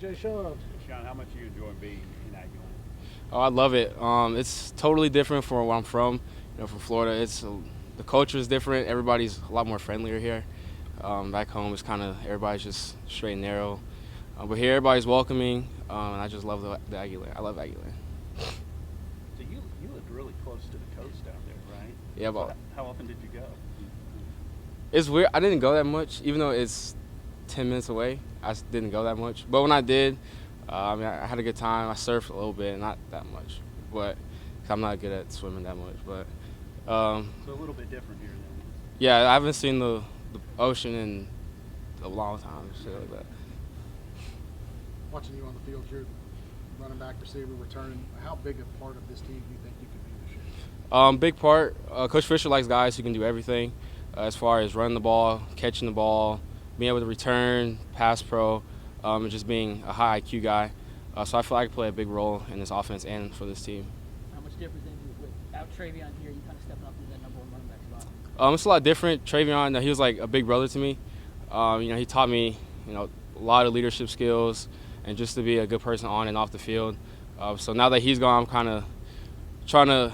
Jashaun. Jashaun, how much are you enjoying being in Aggieland? Oh, I love it. It's totally different from where I'm from. From Florida, the culture is different. Everybody's a lot more friendlier here. Back home, it's kind of everybody's just straight and narrow. But here, everybody's welcoming, and I just love the Aggieland. I love Aggieland. So you lived really close to the coast down there, right? Yeah, but so how often did you go? it's weird. I didn't go that much, even though it's 10 minutes away. I didn't go that much. But when I did, I had a good time. I surfed a little bit, not that much, but 'cause I'm not good at swimming that much. But so a little bit different here then. yeah, I haven't seen the ocean in a long time, shit like that. Watching you on the field, you're running back, receiver, returning. How big a part of this team do you think you could be this year? Big part. Coach Fisher likes guys who can do everything, as far as running the ball, catching the ball, being able to return, pass pro, and just being a high IQ guy. So I feel like I play a big role in this offense and for this team. How much difference then without Travion here, you kind of stepping up into that number one running back spot? It's a lot different. Travion, he was like a big brother to me. He taught me, a lot of leadership skills and just to be a good person on and off the field. So now that he's gone, I'm kind of trying to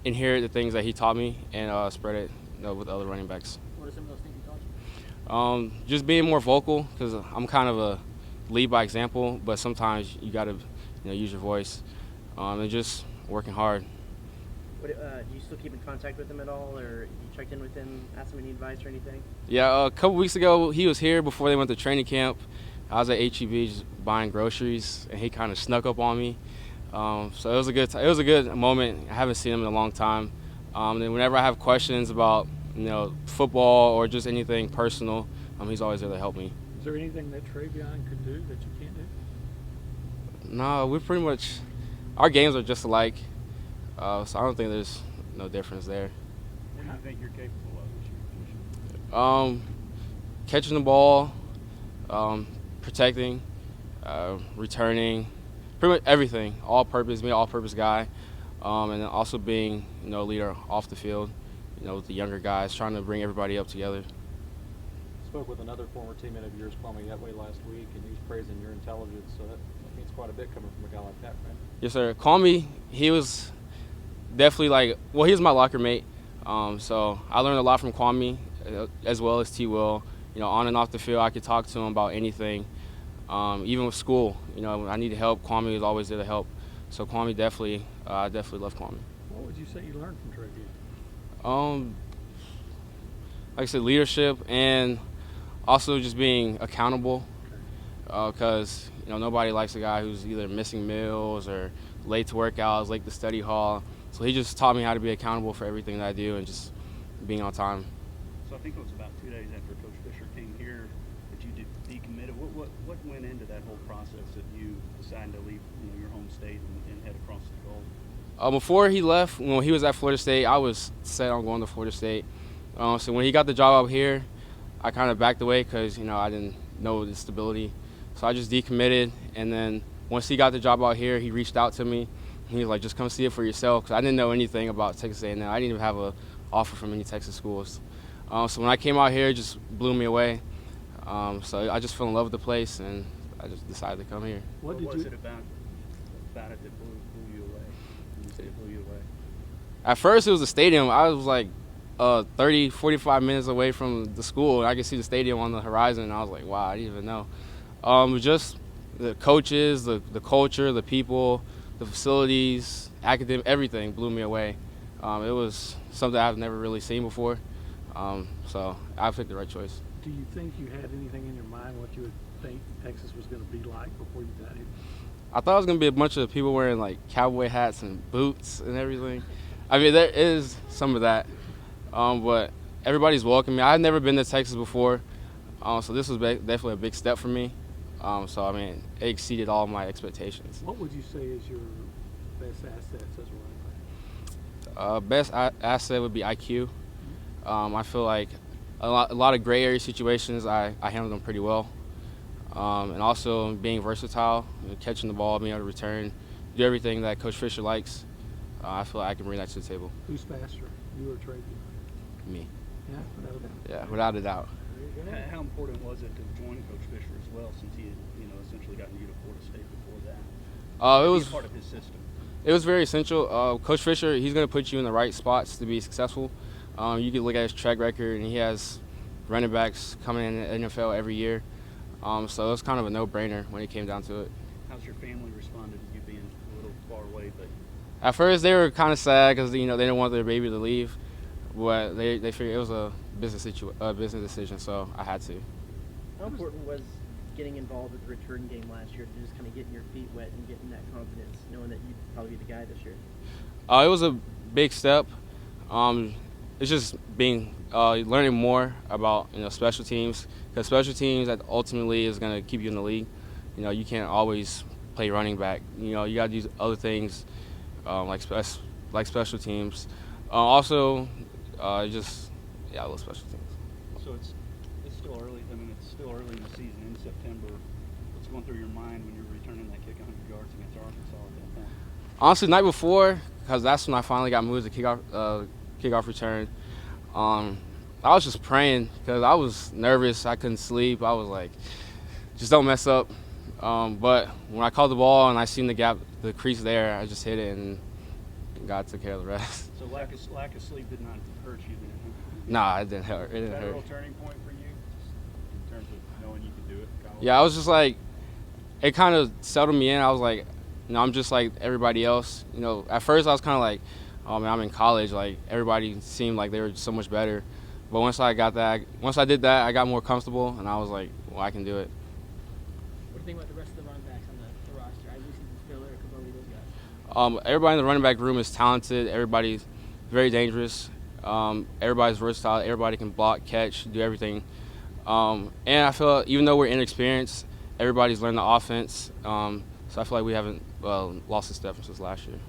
inherit the things that he taught me and spread it with other running backs. What are some of those things he taught you? Just being more vocal, because I'm kind of a lead by example, but sometimes you got to use your voice, and just working hard. Do you still keep in contact with him at all, or you checked in with him, asked him any advice or anything? Yeah, a couple weeks ago, he was here before they went to training camp. I was at HEB just buying groceries, and he kind of snuck up on me. So it was a good moment. I haven't seen him in a long time. And whenever I have questions about football or just anything personal, he's always there to help me. Is there anything that Travion could do that you can't do? No, we pretty much, our games are just alike. So I don't think there's no difference there. What do you think you're capable of this year? Catching the ball, protecting, returning, pretty much everything. All-purpose, being an all-purpose guy, and then also being a leader off the field. With the younger guys, trying to bring everybody up together. Spoke with another former teammate of yours, Kwame Gatway, last week, and he was praising your intelligence. So that means quite a bit coming from a guy like that, right? Yes, sir. Kwame, he was definitely he was my locker mate. So I learned a lot from Kwame, as well as T. Will. On and off the field, I could talk to him about anything. Even with school, when I needed help, Kwame was always there to help. So Kwame I definitely love Kwame. What would you say you learned from Travion? Like I said, leadership and also just being accountable. Because nobody likes a guy who's either missing meals or late to workouts, late to study hall. So he just taught me how to be accountable for everything that I do and just being on time. So I think it was about 2 days after Coach Fisher came here that you decommitted. What went into that whole process that you decided to leave your home state and head across the Gulf? Before he left, when he was at Florida State, I was set on going to Florida State. So when he got the job out here, I kind of backed away because I didn't know the stability. So I just decommitted, and then once he got the job out here, he reached out to me. He was like, "Just come see it for yourself," because I didn't know anything about Texas A&M. I didn't even have an offer from any Texas schools. So when I came out here, it just blew me away. So I just fell in love with the place, and I just decided to come here. What was it about it that blew you away? When you say it blew you away? At first, it was the stadium. I was like 30, 45 minutes away from the school, and I could see the stadium on the horizon, and I was like, wow, I didn't even know. Just the coaches, the culture, the people, the facilities, academic, everything blew me away. It was something I've never really seen before, so I picked the right choice. Do you think you had anything in your mind what you would think Texas was going to be like before you got here? I thought it was going to be a bunch of people wearing like cowboy hats and boots and everything. I mean, there is some of that, but everybody's welcoming me. I've never been to Texas before, so this was definitely a big step for me. So, I mean, it exceeded all my expectations. What would you say is your best assets as a running back? Best asset would be IQ. I feel like a lot of gray area situations, I handle them pretty well. And also being versatile, catching the ball, being able to return, do everything that Coach Fisher likes. I feel like I can bring that to the table. Who's faster, you or Travion? Me. Yeah, without a doubt. Yeah, without a doubt. There you go. How important was it to join Coach Fisher as well, since he had, essentially gotten you to Florida State before that? It Be a was part of his system. It was very essential. Coach Fisher, he's going to put you in the right spots to be successful. You can look at his track record, and he has running backs coming in the NFL every year. So it was kind of a no-brainer when it came down to it. How's your family responded to you being a little far away? But At first, they were kind of sad because they didn't want their baby to leave, but they figured it was a business decision, so I had to. How important was getting involved with the return game last year to just kind of getting your feet wet and getting that confidence, knowing that you'd probably be the guy this year? It was a big step. It's just learning more about special teams, because special teams that ultimately is going to keep you in the league. You can't always play running back. You got to do other things like special teams. I love special teams. so it's still early. I mean, it's still early in the season in September. What's going through your mind when you're returning that kick 100 yards against Arkansas at that point? Honestly, the night before, because that's when I finally got moved to kickoff return. I was just praying because I was nervous. I couldn't sleep. I was like, just don't mess up. But when I caught the ball and I seen the gap, the crease there, I just hit it and God took care of the rest. So lack of sleep did not hurt you then? Huh? Nah, it didn't hurt. It Is didn't that a hurt. real turning point for you, in terms of knowing you can do it? in college? Yeah, I was just like, it kind of settled me in. I was like, I'm just like everybody else. At first I was kind of like, oh man, I'm in college. Like everybody seemed like they were so much better. But once I did that, I got more comfortable, and I was like, well, I can do it. What do you think about the rest of the running backs on the roster? I listen to Spiller, Kabodi, those guys. Everybody in the running back room is talented. Everybody's very dangerous. Everybody's versatile. Everybody can block, catch, do everything. And I feel even though we're inexperienced, everybody's learned the offense. So I feel like we haven't lost a step since last year.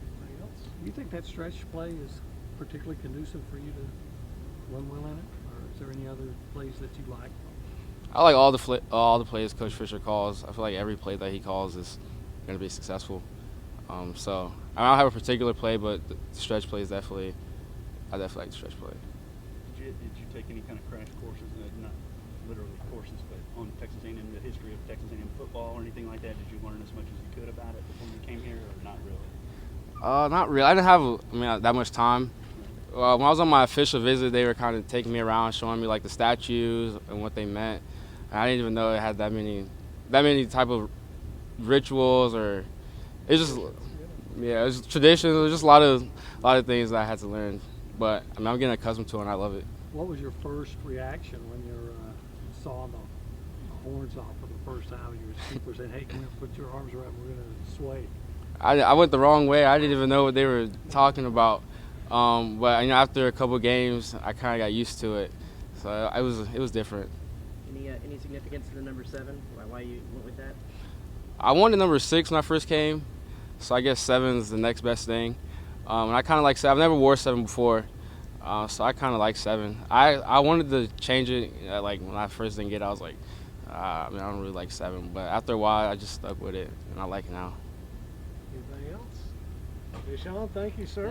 Anybody else? You think that stretch play is particularly conducive for you to run well in it, or is there any other plays that you like? I like all the plays Coach Fisher calls. I feel like every play that he calls is going to be successful. So I don't have a particular play, but the stretch play is I definitely like the stretch play. Did you take any kind of crash courses, not literally courses, but on Texas A&M, the history of Texas A&M football or anything like that? Did you learn as much as you could about it before you came here, or not really? Not really. I didn't have that much time. When I was on my official visit, they were kind of taking me around, showing me like the statues and what they meant. And I didn't even know it had that many type of rituals, or it's just it was traditions. It was just a lot of things that I had to learn. But I'm getting accustomed to it, and I love it. What was your first reaction when you saw the horns off for the first time? Your keeper said, "Hey, come here, put your arms around. We're going to sway." I went the wrong way. I didn't even know what they were talking about. But after a couple games, I kind of got used to it. So it was different. Any significance to the number 7? Why you went with that? I wanted number 6 when I first came, so I guess 7 is the next best thing. And I kind of like 7. I've never wore 7 before, so I kind of like 7. I wanted to change it. Like when I first didn't get it, I was like, I don't really like 7. But after a while, I just stuck with it, and I like it now. Anybody else? Jashaun, thank you, sir.